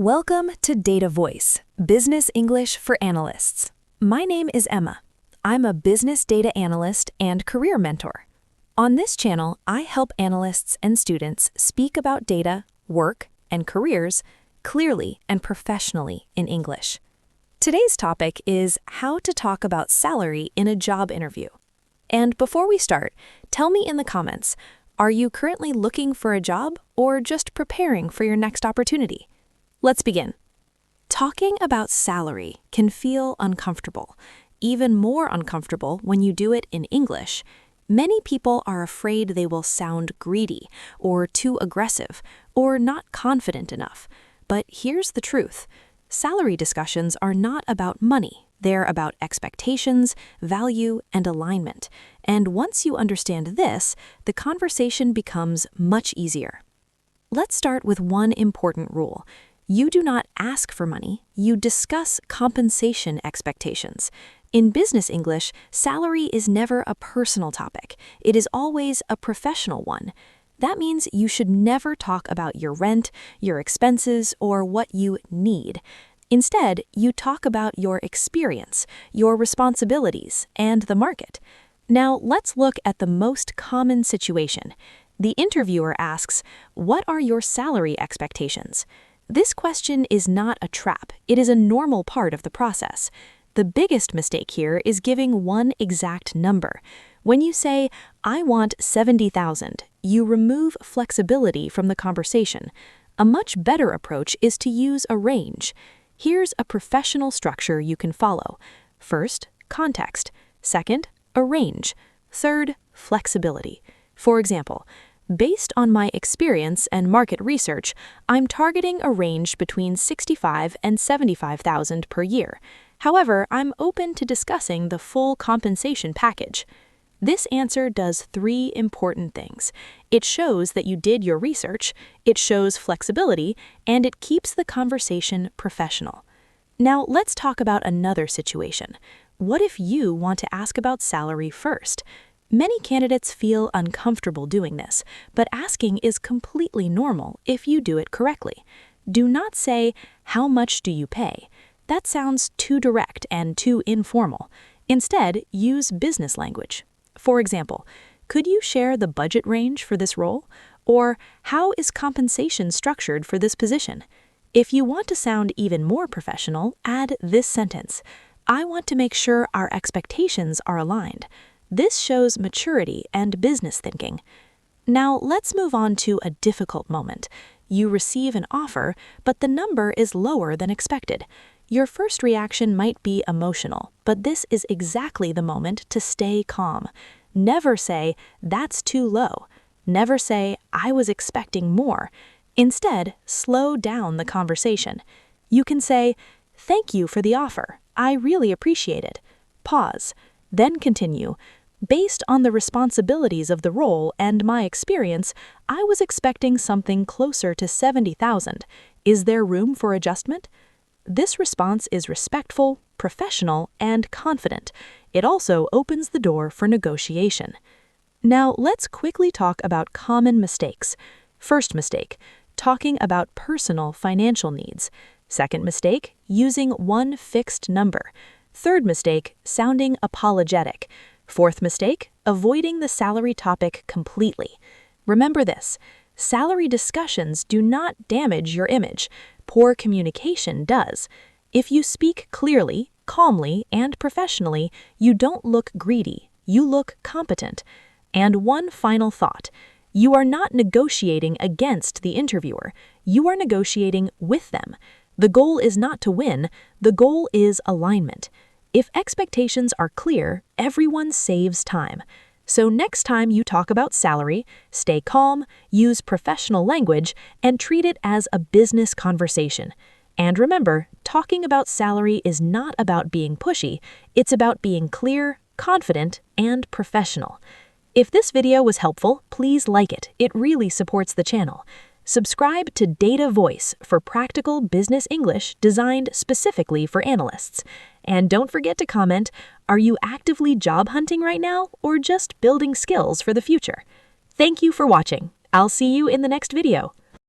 Welcome to Data Voice, Business English for Analysts. My name is Emma. I'm a business data analyst and career mentor. On this channel, I help analysts and students speak about data, work, and careers clearly and professionally in English. Today's topic is how to talk about salary in a job interview. And before we start, tell me in the comments, are you currently looking for a job or just preparing for your next opportunity? Let's begin. Talking about salary can feel uncomfortable, even more uncomfortable when you do it in English. Many people are afraid they will sound greedy or too aggressive or not confident enough. But here's the truth. Salary discussions are not about money. They're about expectations, value, and alignment. And once you understand this, the conversation becomes much easier. Let's start with one important rule. You do not ask for money, you discuss compensation expectations. In business English, salary is never a personal topic. It is always a professional one. That means you should never talk about your rent, your expenses, or what you need. Instead, you talk about your experience, your responsibilities, and the market. Now, let's look at the most common situation. The interviewer asks, "What are your salary expectations?" This question is not a trap. It is a normal part of the process. The biggest mistake here is giving one exact number. When you say, "I want 70,000," you remove flexibility from the conversation. A much better approach is to use a range. Here's a professional structure you can follow. First, context. Second, a range. Third, flexibility. For example, based on my experience and market research, I'm targeting a range between 65 and 75,000 per year. However, I'm open to discussing the full compensation package. This answer does three important things. It shows that you did your research, it shows flexibility, and it keeps the conversation professional. Now, let's talk about another situation. What if you want to ask about salary first? Many candidates feel uncomfortable doing this, but asking is completely normal if you do it correctly. Do not say, "How much do you pay?" That sounds too direct and too informal. Instead, use business language. For example, could you share the budget range for this role? Or how is compensation structured for this position? If you want to sound even more professional, add this sentence. I want to make sure our expectations are aligned. This shows maturity and business thinking. Now, let's move on to a difficult moment. You receive an offer, but the number is lower than expected. Your first reaction might be emotional, but this is exactly the moment to stay calm. Never say, "That's too low." Never say, "I was expecting more." Instead, slow down the conversation. You can say, "Thank you for the offer. I really appreciate it." Pause. Then continue. Based on the responsibilities of the role and my experience, I was expecting something closer to 70,000. Is there room for adjustment? This response is respectful, professional, and confident. It also opens the door for negotiation. Now, let's quickly talk about common mistakes. First mistake, talking about personal financial needs. Second mistake, using one fixed number. Third mistake, sounding apologetic. Fourth mistake, avoiding the salary topic completely. Remember this, salary discussions do not damage your image. Poor communication does. If you speak clearly, calmly, and professionally, you don't look greedy, you look competent. And one final thought, you are not negotiating against the interviewer, you are negotiating with them. The goal is not to win, the goal is alignment. If expectations are clear, everyone saves time. So next time you talk about salary, stay calm, use professional language, and treat it as a business conversation. And remember, talking about salary is not about being pushy, it's about being clear, confident, and professional. If this video was helpful, please like it. It really supports the channel. Subscribe to Data Voice for practical business English designed specifically for analysts. And don't forget to comment, are you actively job hunting right now or just building skills for the future? Thank you for watching. I'll see you in the next video.